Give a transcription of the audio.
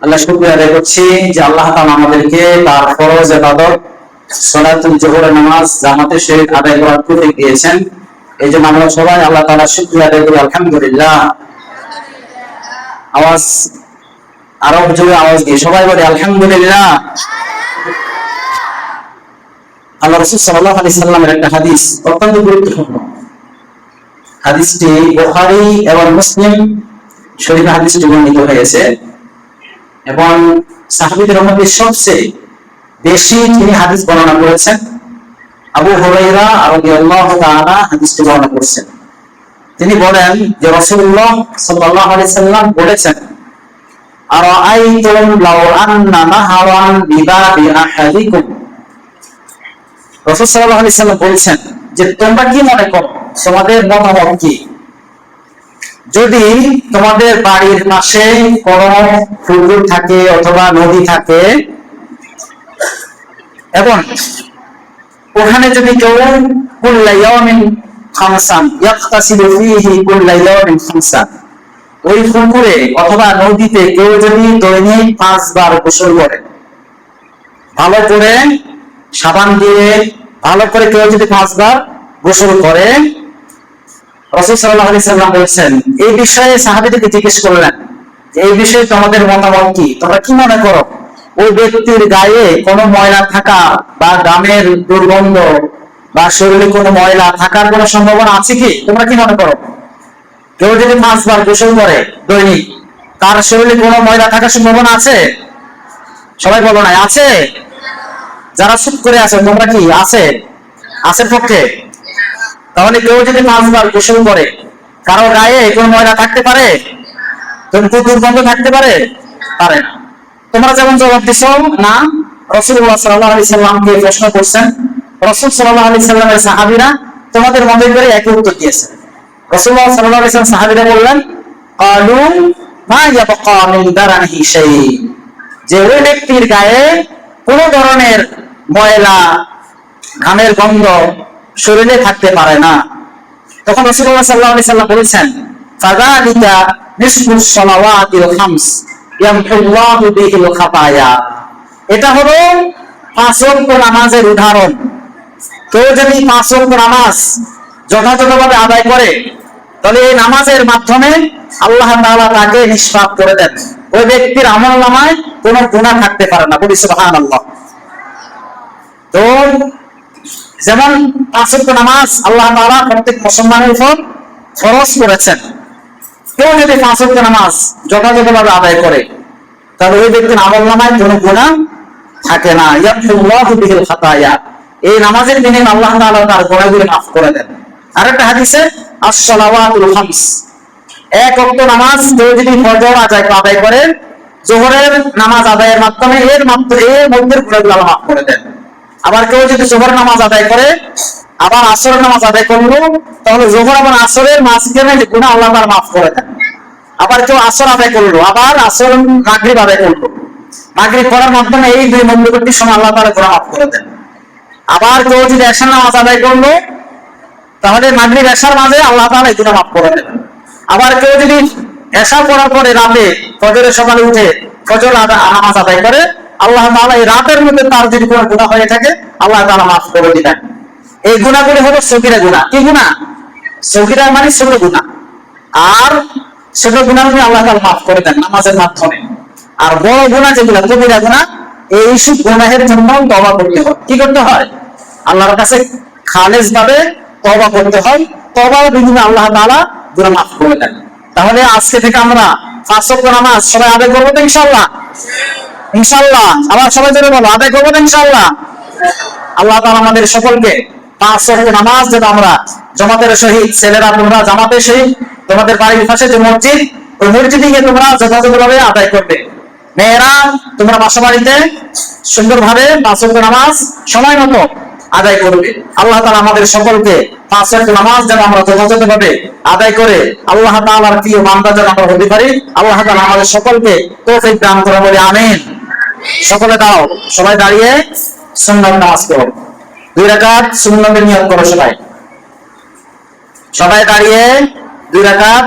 আল্লাহ শুকরিয়া আদায় করছি যে আল্লাহ তাআলা আমাদেরকে তার ফরজ ইবাদত সালাতুল জোহরের নামাজ জামাতের সহিত আদায় করার তৌফিক দিয়েছেন। এই জন্য আমরা সবাই আল্লাহ তাআলার শুকরিয়া আদায় করি আলহামদুলিল্লাহ। আওয়াজ আরো জোরে আওয়াজ দিয়ে সবাই বলি আলহামদুলিল্লাহ। আল্লাহ রাসূল সাল্লাল্লাহু আলাইহি সাল্লামের একটা হাদিস অত্যন্ত গুরুত্বপূর্ণ। হাদিসটি বুখারী এবং মুসলিম শরীফে হাদিসটি বর্ণিত হয়েছে এবং সাহাবীদের মধ্যে সবচেয়ে বেশি তিনি হাদিস বর্ণনা করেছেন আবু হুরায়রা রাদিয়াল্লাহু তাআলা হাদিসটি বর্ণনা করেছেন। তিনি বলেন যে রাসূলুল্লাহ সাল্লাল্লাহু আলাইহি সাল্লাম বলেছেন, আরাআইতুম লাউ আন্না নাহারান বিবাবি আহাদিকুম। রাসূল সাল্লাল্লাহু আলাইহি সাল্লাম বলেছেন যে তোমরা কি মনে করো, তোমাদের মতামত কি, যদি তোমাদের বাড়ির পাশে কোনো পুকুর থাকে অথবা নদী থাকে এবং ওখানে যদি কেউ কুল্লা ইয়াউমিন খামসান ইয়াগতাসিলু ফীহি কুল্লা ইয়াউমিন খামসান, ওই পুকুরে অথবা নদীতে কেউ যদি দৈনিক 5 বার গোসল করে, ভালো করে সাবান দিয়ে ভালো করে কেউ যদি 5 বার গোসল করে, রাসূল সাল্লাল্লাহু আলাইহি সাল্লাম বলেছেন এই বিষয়ে সাহাবীদেরকে জিজ্ঞেস করলেন যে এই বিষয়ে তোমাদের মতামত কি, তোমরা কি মনে করো ওই ব্যক্তির গায়ে কোনো ময়লা থাকা বা গামের দুর্গন্ধ বা শরীরে কোনো ময়লা থাকার কোনো সম্ভাবনা আছে কি, তোমরা কি মনে করো? কেউ যদি 5 বার গোসল করে দৈনিক, তার শরীরে কোনো ময়লা থাকার সম্ভাবনা আছে? সবাই বলো না আছে? যারা চুপ করে আছে তোমরা কি আছে? আছে পক্ষে? তাহলে কেউ যদি 5 বার গোসল করে, কারো গায়ে কোনো ময়লা থাকতে পারে? কোনো দুর্গন্ধ থাকতে পারে? পারে না। তোমরা যেমন জবাব দিছো না, রাসূলুল্লাহ সাল্লাল্লাহু আলাইহি সাল্লামকে প্রশ্ন করছেন, রাসূল সাল্লাল্লাহু আলাইহি সাল্লামের সাহাবীরা তোমাদের মতে করে একই উত্তর দিয়েছে। রাসূলুল্লাহ সাল্লাল্লাহু আলাইহি সাল্লাম সাহাবীরা বললেন, ক্বালু মা ইয়াবকা মিন দারানিহি শাই, যে ওই ব্যক্তির গায়ে কোনো ধরনের ময়লা ঘামের গন্ধ শরীরে থাকতে পারে না। তখন রাসূলুল্লাহ সাল্লাল্লাহু আলাইহি সাল্লাম বলেছেন, ফাযালিকা নিসফুস সালাওয়াতিল খামস ইয়ামহুল্লাহু বিহিল খাতায়া, এটা হলো 5 ওয়াক্ত নামাজের উদাহরণ। কেউ যদি 5 ওয়াক্ত নামাজ যথাযথভাবে আদায় করে, তাহলে এই নামাজের মাধ্যমে আল্লাহ তাআলা তাকে নিষ্পাপ করে দেন, ওই ব্যক্তির আমলনামায় কোনো গুনাহ থাকতে পারে না। বলি সুবহানাল্লাহ। তো যেমন 5 ওয়াক্ত নামাজ আল্লাহ তাআলা প্রত্যেক মুসলমানের উপর ফরজ করেছেন, কেউ যদি 5 ওয়াক্ত নামাজ যথাযথভাবে আদায় করে, তাহলে ওই ব্যক্তির আমলনামায় কোনো গুনাহ থাকে না। ইয়ামহুল্লাহু বিহিল খাতায়া, এই নামাজের বিনিময়ে আল্লাহ তাআলা তার গুনাহগুলো মাফ করে দেন। আরেকটা হাদিসে আস-সালাওয়াতুল খামস, 1 ওয়াক্ত নামাজ কেউ যদি ফজর আদায় করে, যোহরের নামাজ আদায়ের মাধ্যমে এর মধ্যে গুনাহগুলো আল্লাহ মাফ করে দেন। আবার কেউ যদি যোহর নামাজ আদায় করে আবার আসরের নামাজ আদায় করলো, তাহলে যোহর এবং আসরের মাঝখানে যে গুনাহ আল্লাহ তাআলা মাফ করে দেন। আবার কেউ আসর আদায় করলো, আবার আসর মাগরিব আদায় করলো, মাগরিব পড়ার মাধ্যমে এই দুই মধ্যবর্তী সময় আল্লাহ তাআলা গুনাহ মাফ করে দেন। আবার কেউ যদি এশার নামাজ আদায় করলো, তাহলে মাগরিব এশার মাঝে আল্লাহ তাআলা এই গুনাহ মাফ করে দেন। আবার কেউ যদি এশা পড়ার পরে রাতে ফজরের সকালে উঠে ফজর নামাজ আদায় করে, আল্লাহ তাআলা এই রাতের মধ্যে তার যদি কোনো গুনাহ হয়ে থাকে আল্লাহ তাআলা মাফ করে দিবেন। এই গুনাহগুলো হলো সগীরা গুনাহ। কি গুনাহ? সগীরা মানে ছোট গুনাহ, আর ছোট গুনাহগুলো আল্লাহ তাআলা মাফ করে দেন নামাজের মাধ্যমে। আর বড় গুনাহ যেগুলো কবিরা গুনাহ, এই সব গুনাহের জন্য তওবা করতে হয়। কি করতে হয়? আল্লাহর কাছে খালেস ভাবে তওবা করতে হয়। তওবার বিনিময়ে আল্লাহ তাআলা গুনাহ মাফ করে দেন। তাহলে আজকে থেকে আমরা 5 ওয়াক্ত নামাজ সবাই আদায় করব তো ইনশাআল্লাহ? ইনশাআল্লাহ। আবার সবাই জোরে বলো আদায় করব তো ইনশাআল্লাহ? আল্লাহ তাআলা আমাদের সকলকে 5 ওয়াক্ত নামাজ যেন আমরা জামাতের সহিত, ছেলেরা তোমরা জামাতের সহিত তোমাদের বাড়ির পাশে যে মসজিদ, ওই মসজিদে গিয়ে তোমরা যথাযথভাবে আদায় করবে। মেয়েরা তোমরা বাসা বাড়িতে সুন্দরভাবে 5 ওয়াক্ত নামাজ সময় মতো আদায় করবে। আল্লাহ তাআলা আমাদের সকলকে 5 ওয়াক্ত নামাজ যেন আমরা যথাযথভাবে আদায় করে আল্লাহ তাআলার প্রিয় বান্দা যেন আমরা হতে পারি। আল্লাহ তাআলা আমাদের সকলকে তৌফিক দান করে বলি আমিন। সকলে দাও, সবাই দাঁড়িয়ে সুন্নাত নামাজ পড়ো, 2 রাকাত সুন্নাতের নিয়ত করো। সবাই দাঁড়িয়ে 2 রাকাত